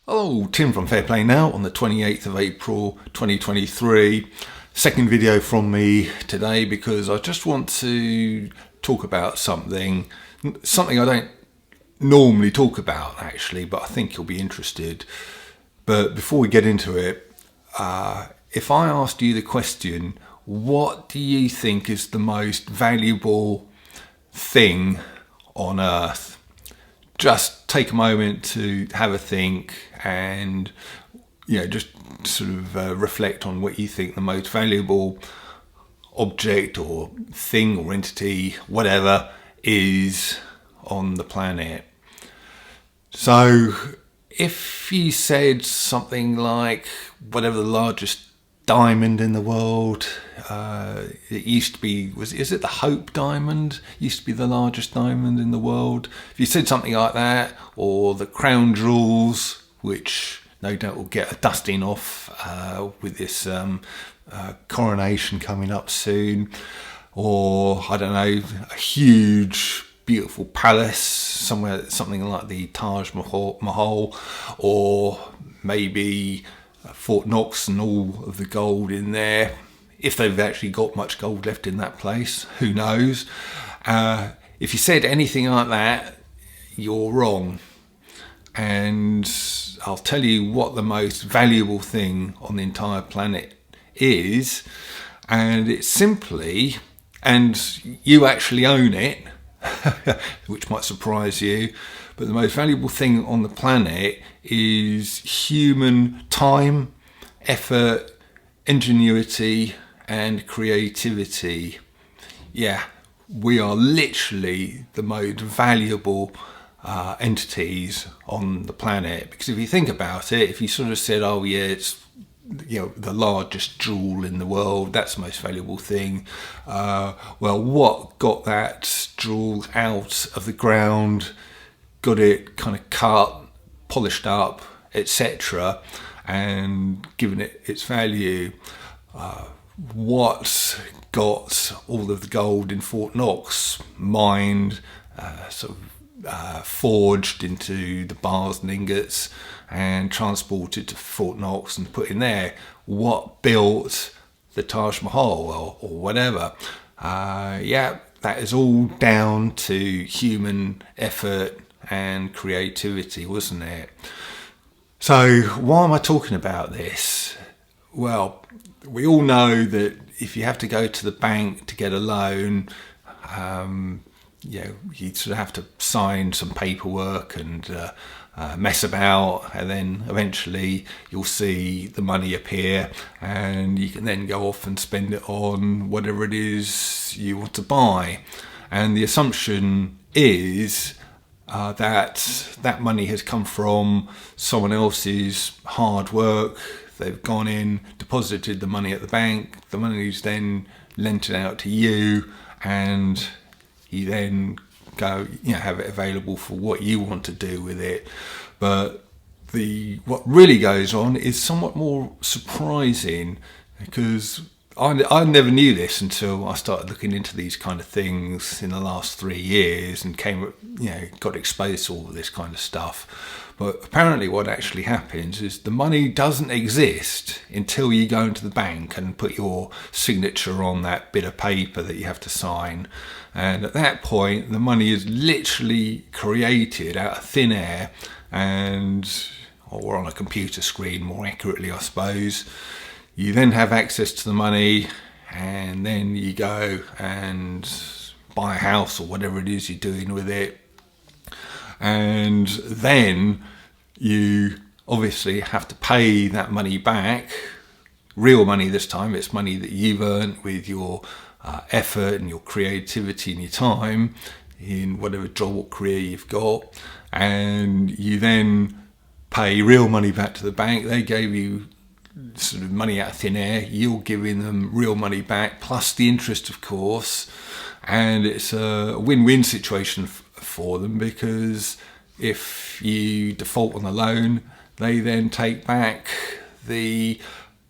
Hello, Tim from Fair Play Now on the 28th of April 2023. Second video from me today because I just want to talk about something I don't normally talk about actually, but I think you'll be interested. But before we get into it, if I asked you the question, what do you think is the most valuable thing on earth? Just take a moment to have a think and just sort of reflect on what you think the most valuable object or thing or entity, whatever, is on the planet. So if you said something like whatever the largest diamond in the world, it used to be, is it the Hope Diamond? Used to be the largest diamond in the world. If you said something like that, or the crown jewels, which no doubt will get a dusting off with this coronation coming up soon, or I don't know, a huge beautiful palace somewhere, something like the Taj Mahal, or maybe Fort Knox and all of the gold in there, if they've actually got much gold left in that place, who knows. If you said anything like that, you're wrong. And I'll tell you what the most valuable thing on the entire planet is, and it's simply, and you actually own it, which might surprise you, but the most valuable thing on the planet is human time, effort, ingenuity, and creativity. Yeah, we are literally the most valuable entities on the planet, because if you think about it, if you sort of said, oh yeah, it's the largest jewel in the world, that's the most valuable thing, well, what got that jewel out of the ground, got it kind of cut, polished up, etc., and given it its value? What got all of the gold in Fort Knox mined, forged into the bars and ingots and transported to Fort Knox and put in there? What built the Taj Mahal or whatever? That is all down to human effort and creativity, wasn't it? So why am I talking about this? Well, we all know that if you have to go to the bank to get a loan, you sort of have to sign some paperwork and mess about, and then eventually you'll see the money appear and you can then go off and spend it on whatever it is you want to buy. And the assumption is that money has come from someone else's hard work. They've gone in, deposited the money at the bank, the money's then lent it out to you, and you then go, have it available for what you want to do with it. But what really goes on is somewhat more surprising, because I never knew this until I started looking into these kind of things in the last 3 years and got exposed to all of this kind of stuff. But apparently what actually happens is the money doesn't exist until you go into the bank and put your signature on that bit of paper that you have to sign. And at that point, the money is literally created out of thin air, or on a computer screen, more accurately, I suppose. You then have access to the money, and then you go and buy a house or whatever it is you're doing with it. And then you obviously have to pay that money back, real money this time. It's money that you've earned with your effort and your creativity and your time in whatever job or career you've got. And you then pay real money back to the bank. They gave you sort of money out of thin air. You're giving them real money back, plus the interest, of course. And it's a win-win situation for them, because if you default on the loan, they then take back the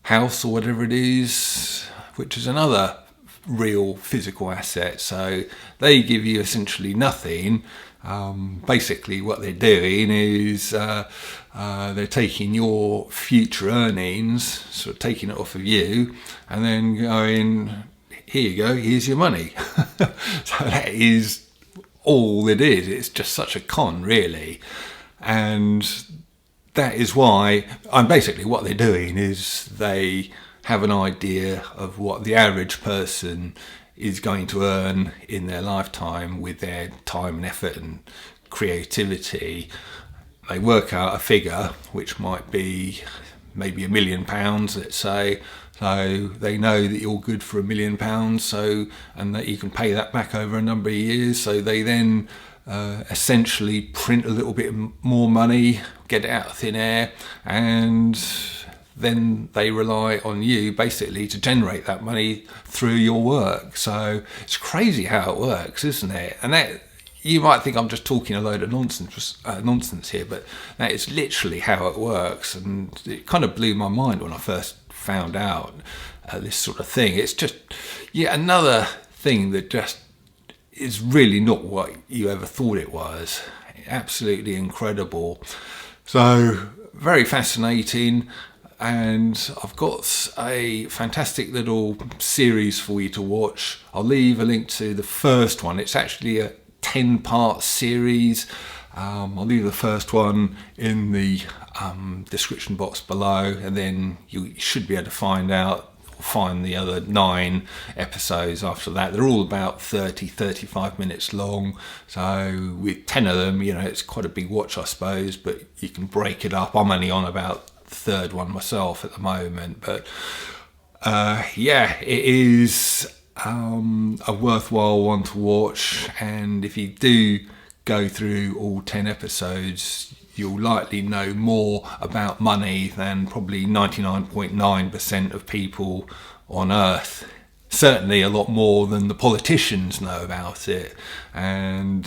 house or whatever it is, which is another real physical asset. So they give you essentially nothing, Basically, what they're doing is they're taking your future earnings, sort of taking it off of you, and then going, here you go, here's your money. So that is all it is. It's just such a con, really. And that is why, basically what they're doing is they have an idea of what the average person is going to earn in their lifetime with their time and effort and creativity. They work out a figure which might be maybe £1 million, let's say. So they know that you're good for £1 million, and that you can pay that back over a number of years. So they then essentially print a little bit more money, get it out of thin air, and then they rely on you basically to generate that money through your work. So it's crazy how it works, isn't it? And that, you might think I'm just talking a load of nonsense here, but that is literally how it works. And it kind of blew my mind when I first found out this sort of thing. It's just yet another thing that just is really not what you ever thought it was. Absolutely incredible. So very fascinating. And I've got a fantastic little series for you to watch. I'll leave a link to the first one. It's actually a 10-part series. I'll leave the first one in the description box below, and then you should be able to find the other 9 episodes after that. They're all about 35 minutes long, so with 10 of them, it's quite a big watch, I suppose, but you can break it up. I'm only on about the third one myself at the moment, but it is a worthwhile one to watch. And if you do go through all 10 episodes, you'll likely know more about money than probably 99.9% of people on Earth. Certainly a lot more than the politicians know about it, and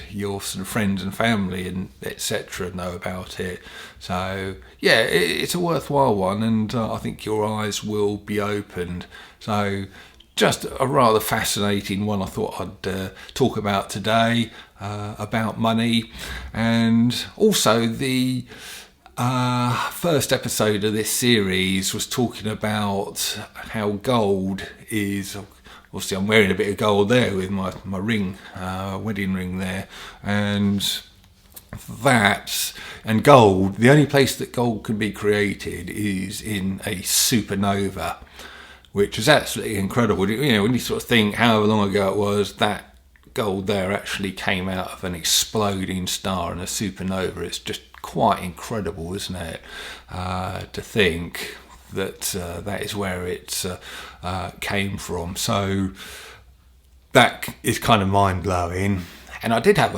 your sort of friends and family and etc. know about it. So yeah, it's a worthwhile one, and I think your eyes will be opened. So just a rather fascinating one I thought I'd talk about today, about money. And also the first episode of this series was talking about how gold is, obviously I'm wearing a bit of gold there with my ring, wedding ring there, and gold, the only place that gold can be created is in a supernova, which is absolutely incredible. When you sort of think however long ago it was, that gold there actually came out of an exploding star and a supernova. It's just quite incredible, isn't it, to think that that is where it came from. So that is kind of mind-blowing. And I did have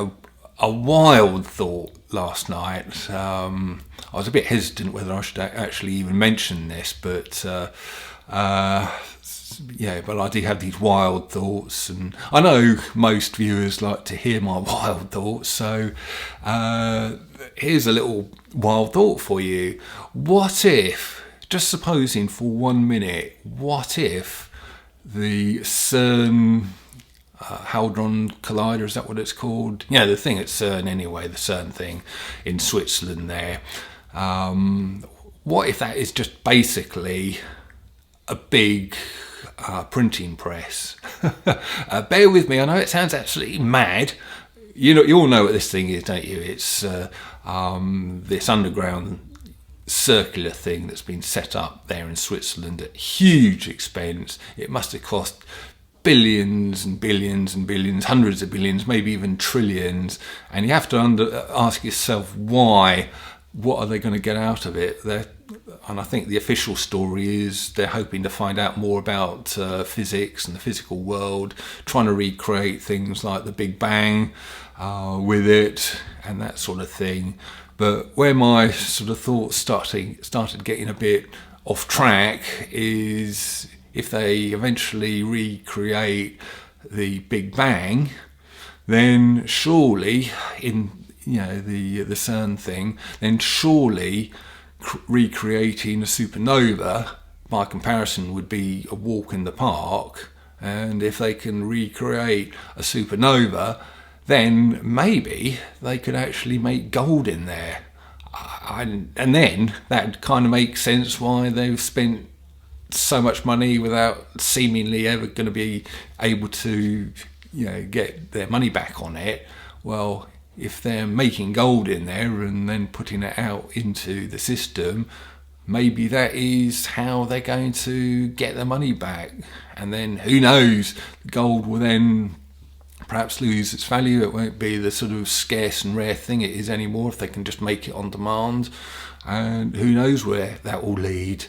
a wild thought last night. I was a bit hesitant whether I should actually even mention this, but but I do have these wild thoughts, and I know most viewers like to hear my wild thoughts, so here's a little wild thought for you. What if, just supposing for 1 minute, what if the CERN Hadron Collider, is that what it's called? The thing at CERN anyway, the CERN thing in Switzerland there. What if that is just basically a big printing press? Bear with me, I know it sounds absolutely mad. You all know what this thing is, don't you? It's this underground circular thing that's been set up there in Switzerland at huge expense. It must have cost billions and billions and billions, hundreds of billions, maybe even trillions. And you have to ask yourself why. What are they going to get out of it? And I think the official story is they're hoping to find out more about physics and the physical world, trying to recreate things like the Big Bang with it and that sort of thing. But where my sort of thoughts started getting a bit off track is if they eventually recreate the Big Bang, then surely in the CERN thing, then surely recreating a supernova by comparison would be a walk in the park. And if they can recreate a supernova, then maybe they could actually make gold in there. And then that kind of makes sense why they've spent so much money without seemingly ever going to be able to, get their money back on it. Well, if they're making gold in there and then putting it out into the system, maybe that is how they're going to get their money back. And then who knows, gold will then perhaps lose its value. It won't be the sort of scarce and rare thing it is anymore if they can just make it on demand. And who knows where that will lead.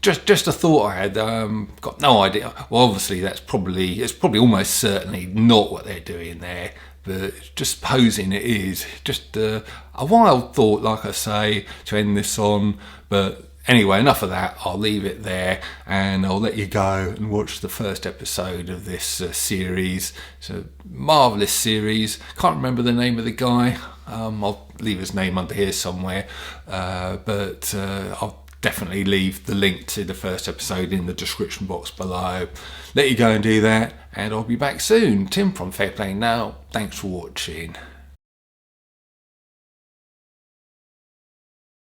Just a thought I had. Got no idea. Well, obviously it's probably almost certainly not what they're doing there, but just supposing it is. Just a wild thought, like I say, to end this on. But anyway, enough of that. I'll leave it there, and I'll let you go and watch the first episode of this series. It's a marvellous series. Can't remember the name of the guy. I'll leave his name under here somewhere, but I'll definitely leave the link to the first episode in the description box below. Let you go and do that, and I'll be back soon. Tim from Fair Play Now. Thanks for watching.